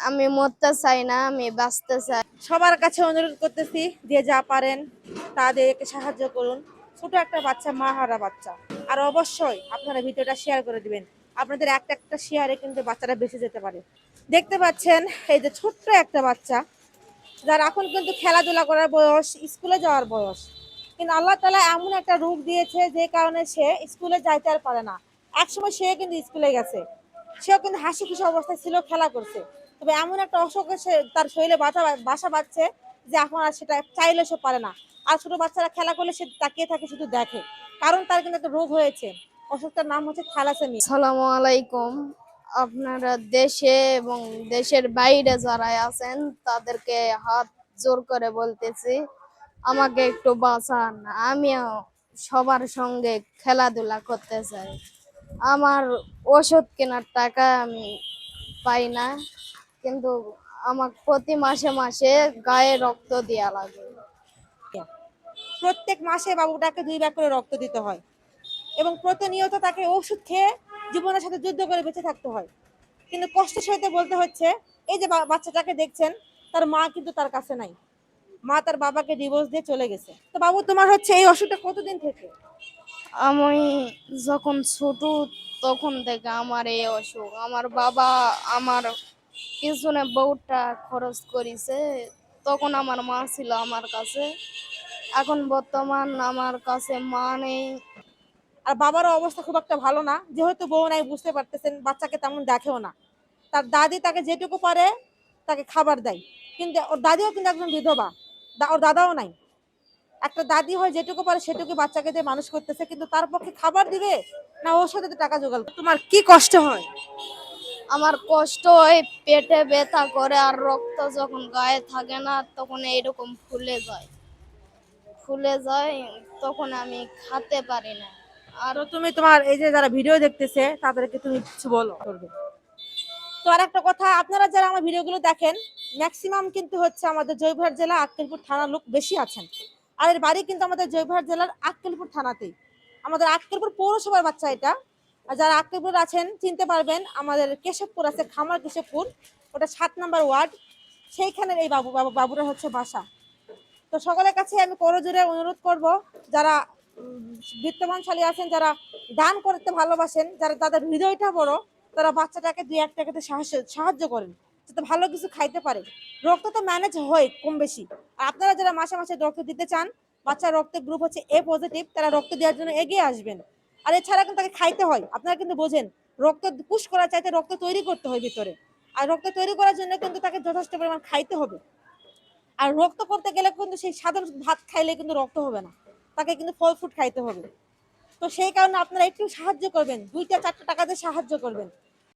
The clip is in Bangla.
আমি মরতে চাই না, আমি বাঁচতে চাই। সবার কাছে অনুরোধ করতেছি, যে যা পারেন তাদেরকে সাহায্য করুন। ছোট একটা বাচ্চা, মা হারা বাচ্চা। আর অবশ্যই আপনারা ভিডিওটা শেয়ার করে দিবেন। আপনাদের একটা একটা শেয়ারে কিন্তু বাচ্চাটা বেঁচে যেতে পারে। দেখতে পাচ্ছেন এই যে ছোট্ট একটা বাচ্চা, যার এখন কিন্তু খেলাধুলা করার বয়স, স্কুলে যাওয়ার বয়স, কিন্তু আল্লাহ তাআলা এমন একটা রূপ দিয়েছে যে কারণে সে স্কুলে যাইতে আর পারে না। একসময় সে কিন্তু স্কুলে গেছে, সেও কিন্তু হাসি খুশি অবস্থায় ছিল, খেলা করছে। তবে এমন একটা অসুখে সে তার শরীরে বাসা বাঁধছে যে এখন আর সেটা চাইলে সে পারে না। আর ছোট বাচ্চারা খেলা করলে সে তাকিয়ে থাকে, শুধু দেখে, কারণ তার কিন্তু একটা রোগ হয়েছে। অসুখটার নাম হচ্ছে থ্যালাসেমিয়া। আসসালামু আলাইকুম। আপনারা দেশে এবং দেশের বাইরে যারা আছেন তাদেরকে হাত জোর করে বলতেছি, আমাকে একটু বাঁচান। আমিও সবার সঙ্গে খেলাধুলা করতে চাই। আমার ওষুধ কেনার টাকা আমি পাই না, কিন্তু আমার প্রতি মাসে মাসে গায়ে রক্ত দেয়া লাগে। প্রত্যেক মাসে বাবুটাকে 2 ব্যাগ করে রক্ত দিতে হয় এবং প্রতিনিয়ত তাকে ওষুধ খেয়ে জীবনের সাথে যুদ্ধ করে বেঁচে থাকতে হয়। কিন্তু কষ্টের সহিত বলতে হচ্ছে, এই যে বাচ্চাটাকে দেখছেন, তার মা কিন্তু তার কাছে নাই। মা তার বাবাকে ডিভোর্স দিয়ে চলে গেছে। তো বাবু, তোমার হচ্ছে এই অসুখটা কতদিন থেকে? আমি যখন ছোট তখন থেকে আমার এই অসুখ। আমার বাবা আমার পিছনে বহুটা খরচ করেছে, তখন আমার মা ছিল আমার কাছে। এখন বর্তমান আমার কাছে মা নেই। আর বাবারও অবস্থা খুব একটা ভালো না, যেহেতু বউ নাই, বুঝতে পারতেছেন, বাচ্চাকে তেমন দেখেও না। তার দাদি তাকে যেটুকু পারে তাকে খাবার দেয়, কিন্তু ওর দাদিও কিন্তু একজন বিধবা। ওর দাদাও নাই। একটা দাদি হয় যেটুকু পারে সেটুকু বাচ্চাকে দিয়ে মানুষ করতেছে, কিন্তু তার পক্ষে খাবার দিবে না ওর সাথে টাকা জোগাড় করবে? তোমার কি কষ্ট হয়? আমার কষ্ট হয়, পেটে ব্যথা করে, আর রক্ত যখন গায়ে থাকে না তখন এইরকম ফুলে যায়, তখন আমি খেতে পারি না। আর তো তুমি তোমার এই যে যারা ভিডিও দেখতেছে তাদেরকে তুমি কিছু বলো করবে। তো আর একটা কথা, আপনারা যারা আমার ভিডিওগুলো দেখেন, ম্যাক্সিমাম কিন্তু হচ্ছে আমাদের জয়পুরহাট জেলা আক্কেলপুর থানার লোক বেশি আছেন। আর এর বাড়ি কিন্তু আমাদের জয়পুরহাট জেলার আক্কেলপুর থানাতেই। আমাদের আক্কেলপুর পৌরসভার বাচ্চা এটা। আর যারা আক্কেলপুর আছেন চিনতে পারবেন, আমাদের কেশবপুর আছে, খামার কেশবপুর, ওটা 7 নম্বর ওয়ার্ড। সেইখানের এই বাবুরা হচ্ছে বাসা। তো সকলের কাছে আমি করজোরে অনুরোধ করব, যারা বিত্তমানশালী আছেন, যারা দান করতে ভালোবাসেন, যারা তাদের হৃদয়টা বড়, তারা বাচ্চাটাকে 2-1 টাকাতে সাহায্য করেন, যাতে ভালো কিছু খাইতে পারে। রক্ত তো ম্যানেজ হয় কম বেশি। আর আপনারা যারা মাসে মাসে রক্ত দিতে চান, বাচ্চার রক্তের গ্রুপ হচ্ছে এ পজিটিভ, তারা রক্ত দেওয়ার জন্য এগিয়ে আসবেন। আর এছাড়া কিন্তু তাকে খাইতে হয়। আপনারা কিন্তু বোঝেন, রক্ত পুশ করার চাইতে রক্ত তৈরি করতে হয় ভিতরে। আর রক্ত তৈরি করার জন্য কিন্তু তাকে যথেষ্ট পরিমাণ খাইতে হবে। আর রক্ত করতে গেলে কিন্তু সেই সাধারণ ভাত খাইলে কিন্তু রক্ত হবে না, তাকে কিন্তু ফল ফ্রুট খাইতে হবে। তো সেই কারণে আপনারা একটু সাহায্য করবেন, 2-4 টাকা দিয়ে সাহায্য করবেন।